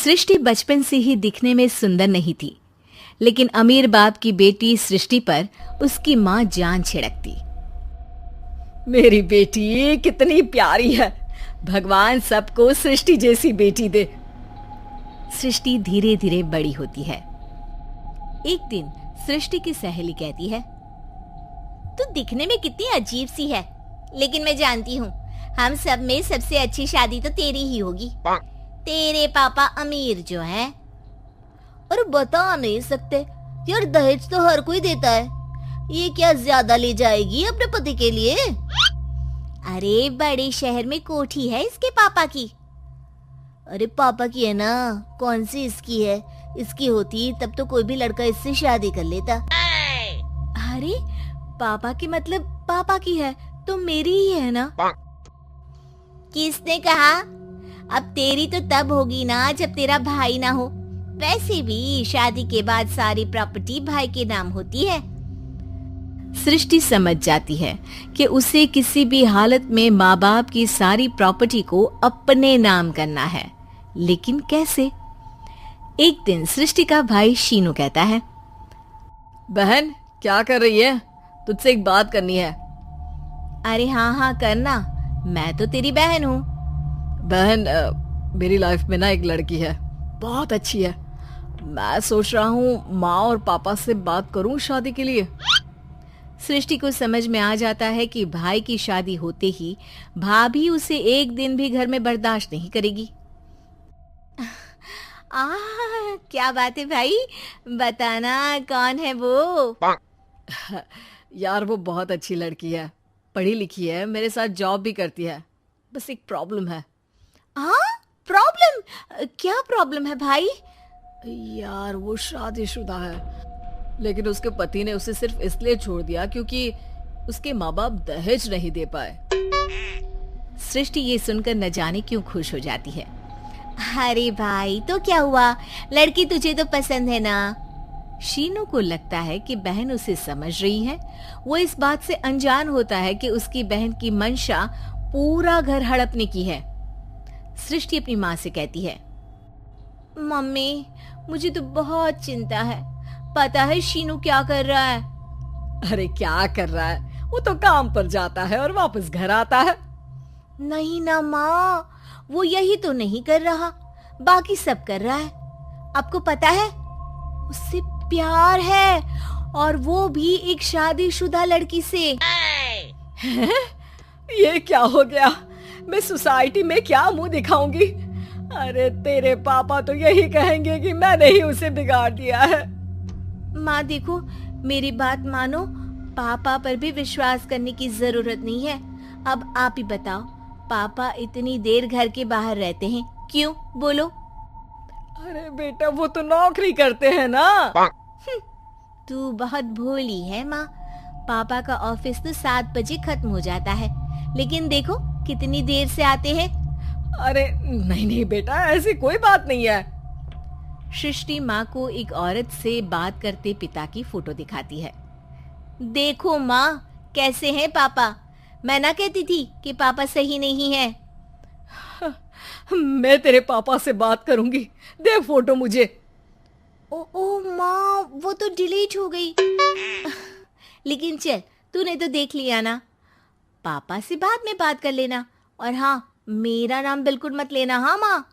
सृष्टि बचपन से ही दिखने में सुंदर नहीं थी, लेकिन अमीर बाप की बेटी सृष्टि पर उसकी माँ जान छिड़कती। मेरी बेटी कितनी प्यारी है, भगवान सबको सृष्टि जैसी बेटी दे। सृष्टि धीरे धीरे बड़ी होती है। एक दिन सृष्टि की सहेली कहती है, तू दिखने में कितनी अजीब सी है, लेकिन मैं जानती हूँ हम सब में सबसे अच्छी शादी तो तेरी ही होगी। तेरे पापा अमीर जो हैं। और बता नहीं सकते यार, दहेज तो हर कोई देता है, ये क्या ज्यादा ले जाएगी अपने पति के लिए? अरे बड़े शहर में कोठी है इसके पापा की। अरे पापा की है ना, कौन सी इसकी है? इसकी होती तब तो कोई भी लड़का इससे शादी कर लेता। अरे पापा की मतलब पापा की है तो मेरी ही है ना? किसने कहा? अब तेरी तो तब होगी ना जब तेरा भाई ना हो। वैसे भी शादी के बाद सारी प्रॉपर्टी भाई के नाम होती है। सृष्टि समझ जाती है कि उसे किसी भी हालत में माँ बाप की सारी प्रॉपर्टी को अपने नाम करना है, लेकिन कैसे? एक दिन सृष्टि का भाई शीनू कहता है, बहन क्या कर रही है? तुझसे एक बात करनी है। अरे हाँ करना, मैं तो तेरी बहन हूँ। बहन मेरी लाइफ में ना एक लड़की है, बहुत अच्छी है। मैं सोच रहा हूँ माँ और पापा से बात करूँ शादी के लिए। सृष्टि को समझ में आ जाता है कि भाई की शादी होते ही भाभी उसे एक दिन भी घर में बर्दाश्त नहीं करेगी। क्या बात है भाई, बताना कौन है वो? यार वो बहुत अच्छी लड़की है, पढ़ी लिखी है, मेरे साथ जॉब भी करती है। बस एक प्रॉब्लम है। प्रॉब्लम? क्या प्रॉब्लम है भाई? यार वो शादीशुदा है, लेकिन उसके पति ने उसे सिर्फ इसलिए छोड़ दिया क्योंकि उसके माँ बाप दहेज नहीं दे पाए। सृष्टि ये सुनकर न जाने क्यों खुश हो जाती है। अरे भाई तो क्या हुआ, लड़की तुझे तो पसंद है ना? शीनू को लगता है कि बहन उसे समझ रही है। वो इस बात से अनजान होता है कि उसकी बहन की मंशा पूरा घर हड़पने की है। सृष्टि अपनी माँ से कहती है, मम्मी मुझे तो बहुत चिंता है। पता है शीनू क्या कर रहा है? अरे क्या कर रहा है? वो तो काम पर जाता है और वापस घर आता है। नहीं ना माँ, वो यही तो नहीं कर रहा, बाकी सब कर रहा है। आपको पता है उससे प्यार है, और वो भी एक शादीशुदा लड़की से। ये क्या हो गया? मैं सोसाइटी में क्या मुंह दिखाऊंगी? अरे तेरे पापा तो यही कहेंगे कि मैंने ही उसे बिगाड़ दिया है। माँ देखो, मेरी बात मानो, पापा पर भी विश्वास करने की जरूरत नहीं है। अब आप ही बताओ, पापा इतनी देर घर के बाहर रहते हैं क्यों? बोलो। अरे बेटा वो तो नौकरी करते हैं ना। तू बहुत भोली है माँ। पापा का ऑफिस तो 7 बजे खत्म हो जाता है, लेकिन देखो कितनी देर से आते हैं। अरे नहीं बेटा, ऐसी कोई बात नहीं है। सृष्टि माँ को एक औरत से बात करते पिता की फोटो दिखाती है। देखो माँ कैसे हैं पापा। मैं ना कहती थी कि पापा सही नहीं है। मैं तेरे पापा से बात करूंगी, दे फोटो मुझे। ओ माँ, वो तो डिलीट हो गई। लेकिन चल, तूने तो देख लिया ना। पापा से बाद में बात कर लेना, और हाँ, मेरा नाम बिल्कुल मत लेना। हाँ माँ।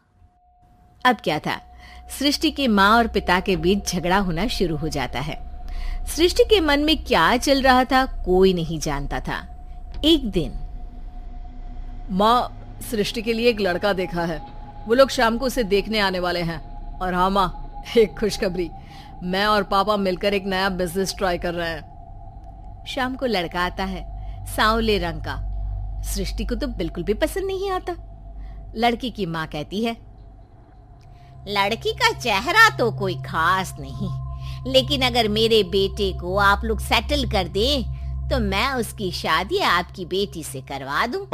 अब क्या था, सृष्टि के माँ और पिता के बीच झगड़ा होना शुरू हो जाता है। सृष्टि के मन में क्या चल रहा था कोई नहीं जानता था। एक दिन, माँ सृष्टि के लिए एक लड़का देखा है, वो लोग शाम को उसे देखने आने वाले हैं। और हाँ माँ, एक खुशखबरी, मैं और पापा मिलकर एक नया बिजनेस ट्राई कर रहे हैं। शाम को लड़का आता है, सांवले रंग का। सृष्टि को तो बिल्कुल भी पसंद नहीं आता। लड़की की माँ कहती है, लड़की का चेहरा तो कोई खास नहीं, लेकिन अगर मेरे बेटे को आप लोग सेटल कर दें तो मैं उसकी शादी आपकी बेटी से करवा दूं।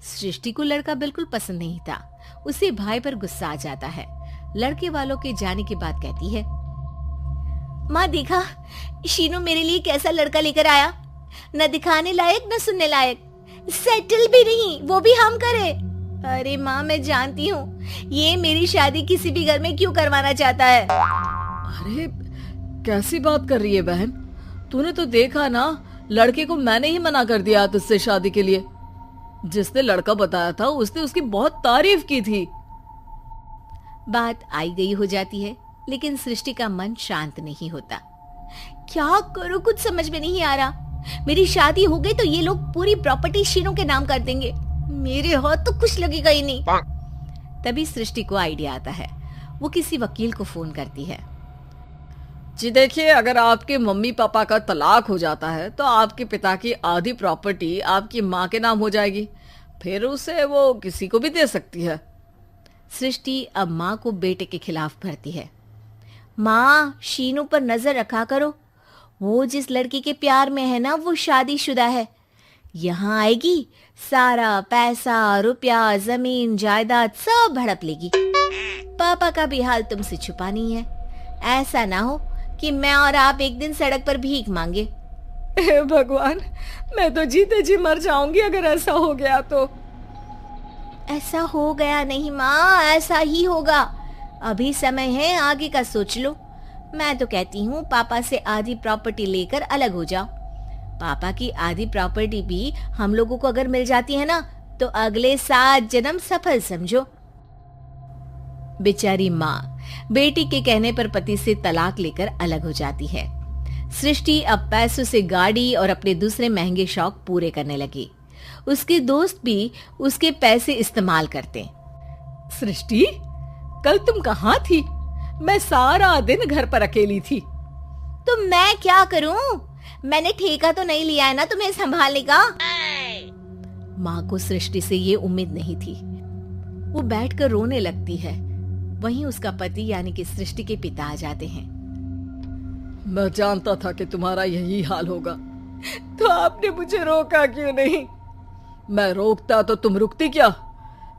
सृष्टि को लड़का बिल्कुल पसंद नहीं था। उसे भाई पर गुस्सा आ जाता है। लड़के वालों के जाने के बाद कहती है, माँ देखा शीनू मेरे लिए कैसा लड़का लेकर आया, न दिखाने लायक न सुनने लायक, सेटल भी नहीं, वो भी हम करे। अरे माँ, मैं जानती हूँ ये मेरी शादी किसी भी घर में क्यों करवाना चाहता है। अरे कैसी बात कर रही है बहन, तूने तो देखा ना, लड़के को मैंने ही मना कर दिया तुझसे शादी के लिए। जिसने लड़का बताया था उसने उसकी बहुत तारीफ की थी। बात आई गई हो जाती है, लेकिन सृष्टि का मन शांत नहीं होता। क्या करूँ, कुछ समझ में नहीं आ रहा। मेरी शादी हो गई तो ये लोग पूरी प्रॉपर्टी शीनू के नाम कर देंगे, मेरे हाथ तो कुछ लगेगा ही नहीं। तभी सृष्टि को आइडिया आता है। वो किसी वकील को फोन करती है। जी देखिए, अगर आपके मम्मी पापा का तलाक हो जाता है तो आपके पिता की आधी प्रॉपर्टी आपकी माँ के नाम हो जाएगी, फिर उसे वो किसी को भी दे सकती है। सृष्टि अब माँ को बेटे के खिलाफ भरती है। माँ, शीनू पर नजर रखा करो, वो जिस लड़की के प्यार में है ना वो शादीशुदा है। यहाँ आएगी, सारा पैसा, रुपया, जमीन, जायदाद सब हड़प लेगी। पापा का भी हाल तुमसे छुपा नहीं है। ऐसा ना हो कि मैं और आप एक दिन सड़क पर भीख मांगे। हे भगवान, मैं तो जीते जी मर जाऊंगी अगर ऐसा हो गया तो। ऐसा हो गया नहीं माँ, ऐसा ही होगा। अभी समय है, आगे का सोच लो। मैं तो कहती हूँ पापा से आधी प्रॉपर्टी लेकर अलग हो जाओ। पापा की आधी प्रॉपर्टी भी हम लोगों को अगर मिल जाती है ना तो अगले 7 जन्म सफल समझो। बेचारी माँ बेटी के कहने पर पति से तलाक लेकर अलग हो जाती है। सृष्टि अब पैसों से गाड़ी और अपने दूसरे महंगे शौक पूरे करने लगी। उसके दोस्त भी उसके पैसे इस्तेमाल करते। सृष्टि, कल तुम कहाँ थी? मैं सारा दिन घर पर अकेली थी। तो मैं क्या करूं? मैंने ठेका तो नहीं लिया है ना तुम्हें संभालने का। माँ को सृष्टि से ये उम्मीद नहीं थी। वो बैठकर रोने लगती है। वहीं उसका पति यानी कि सृष्टि के पिता आ जाते हैं। मैं जानता था कि तुम्हारा यही हाल होगा, तो आपने मुझे रोका क्यों नहीं? मैं रोकता तो तुम रुकती क्या?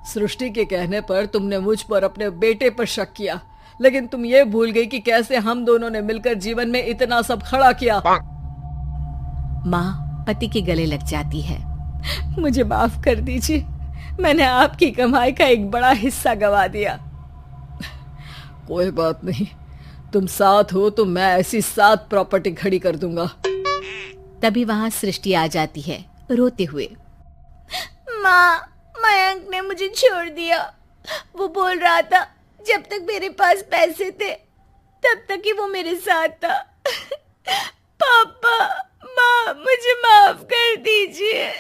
सृष्टि के कहने पर तुमने मुझ पर, अपने बेटे पर शक किया, लेकिन तुम ये भूल गई कि कैसे हम दोनों ने मिलकर जीवन में इतना सब खड़ा किया। माँ पति के गले लग जाती है। मुझे माफ कर दीजिए, मैंने आपकी कमाई का एक बड़ा हिस्सा गवा दिया। कोई बात नहीं, तुम साथ हो तो मैं ऐसी 7 प्रॉपर्टी खड़ी कर दूंगा। तभी वहां सृष्टि आ जाती है रोते हुए। माँ, मयंक ने मुझे छोड़ दिया। वो बोल रहा था जब तक मेरे पास पैसे थे तब तक ही वो मेरे साथ था। पापा, माँ, मुझे माफ कर दीजिए।